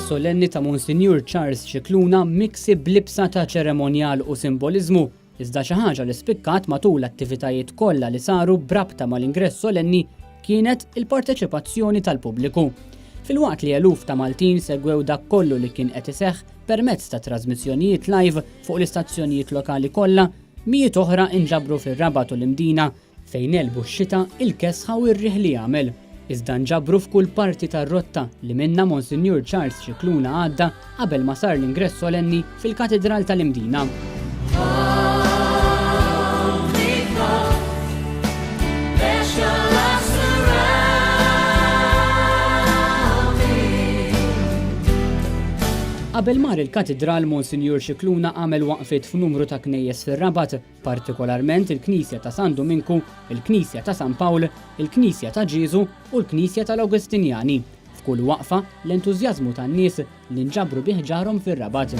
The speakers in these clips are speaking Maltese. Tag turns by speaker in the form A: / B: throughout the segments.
A: solenni ta' Monsinjur Charles Scicluna miksi b'libsa ta' ċeremonjal u simbolizmu, iżda xi ħaġa li spikkat matul l-attivitajiet kollha li saru brabta mal-ingress solenni kienet il-parteċipazzjoni tal-pubbliku. Filwaqt li eluf ta' Maltin segwew dak kollu li kien qed iseħħ permezz ta' trasmissjonijiet live fuq l-istazzjonijiet lokali kollha, mijiet oħra inġabru fir-Rabat u l-Imdina fejn elbu x-xita il-kesħa u r-riħ li jagħmel. Iżda nġabru f'kull parti tar-rotta li minna Monsinjur Charles Scicluna għadda qabel ma sar l-ingress solenni fil-Katedral tal-Imdina. Qabel mar il-Katedral Monsinjur Scicluna għamel waqfiet f'numru ta' knejjes fir-Rabat, partikolarment il-Knisja ta' San Dominku, il-Knisja ta' San Pawl, il-Knisja ta' Ġiesu u l-Knisja tal-Awgustinjani. F'kull waqfa l-entużjażmu tan-nies li nġabru bih ġarhom fir-Rabat.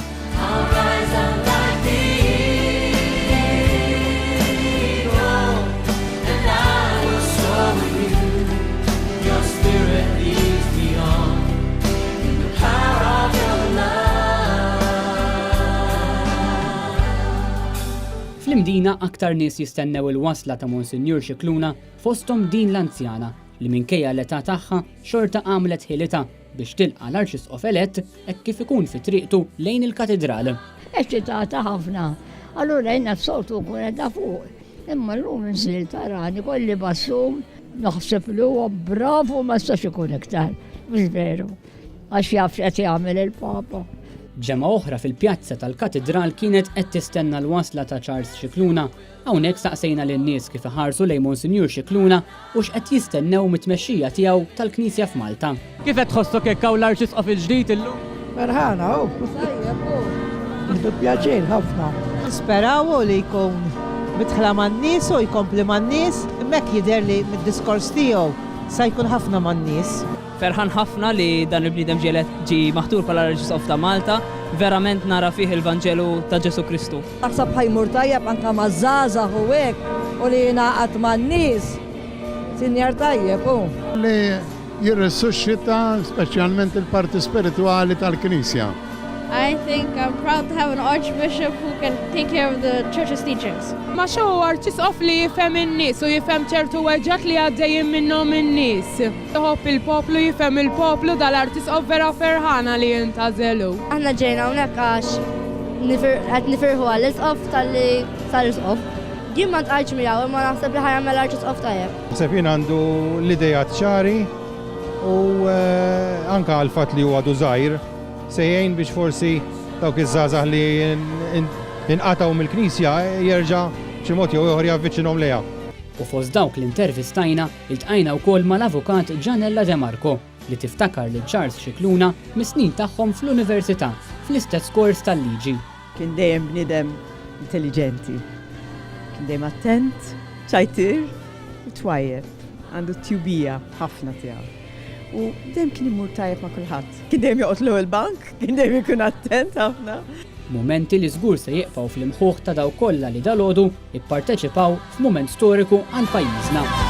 A: Fl-Imdina aktar nies jistennew il-wasla ta' Monsinjur Scicluna fosthom din l-anzjana li minkejja l-età tagħha xorta għamlet ħilita biex tilqa' l-Arċisqof elett hekk kif ikun fi triqtu lejn il-Katedral.
B: Eċċitata ħafna, allura jiena s-soltu kun qed fuq. Imma llum inżil tarani kolli bassum naħseb li huwa bravu ma stax ikun iktar, mhux veru, għax jaf x'qed jagħmel il-Papa.
A: Ġemma oħra fil-pjazza tal-Katedral kienet qed tistenna l-wasla ta' Charles Scicluna. Hawnhekk staqsejna lin-nies kif iħarsu lejn Monsinjur Scicluna u x'qed jistennew mit-tmexxija tiegħu tal-Knisja f'Malta. Kif qed tħossok hekk hawn l-Arċisqof il-ġdid illum?
C: Ferħana hu. Nieħdu pjaċir ħafna. Nisperaw li jkun midħla man-nies u jkompli man-nies, hemmhekk jidher li mid-diskors tiegħu sa jkun ħafna man-nies.
D: Ferħan ħafna li dan il-bniedem ġi maħtur bħala Arċisqof ta' Malta, verament nara fih il-Vanġelu ta' Ġesu Kristu.
E: Naħseb ħajmur tajjeb anke maż-żgħażagħ u hekk u li jingħaqad man-nies. Sinjar tajjeb hu.
F: Li jirrissusċita speċjalment il-parti spiritwali tal-Knisja.
G: I think I'm proud to have an archbishop who can take care of the church's teachings.
H: Ma xo Arċisqof li jifhem in-nies u jifhem ċertu weġġat li għaddejjin minnhom in-nies. Iħobb il-poplu jifhem il-poplu dal-Arċisqof vera ferħana li jintażelu.
G: Aħna ġejna hawnhekk għax qed nifirħu għall-isqof tal-li sar-isqof. Jien ma ntqajtx miegħu imma naħseb li ħajjagħmel Arċisqof tajjeb.
I: Naħseb jien għandu l-idejat ċari u anke għal-fatt li huwa żgħir se jgħin biex forsi dawk iż-żgħażagħ li inqatgħu mill-Knisja jerġa' b'xi mod jew ieħor javviċinhom lejha.
A: U fost dawk l-intervistajna iltqajna wkoll mal-avukat Gianella De Marco li tiftakar lil Charles Scicluna mis-snin tagħhom fl-Università fl-istess kors tal-liġi.
C: Kien dejjem bniedem intelligenti. Kien dejjem attent, ċajtir u twajjeb. Għandu tjubija ħafna tiegħu. U dejjem kien imur tajjeb ma' kulħadd. Kien dejjem joqgħod il-bank, kien dejjem ikun attent ħafna.
A: Mumenti li żgur se jieqgħu fl-imħuħ ta' daw kollha li dalgħodu ipparteċipaw f'mument storiku għal pajjiżna.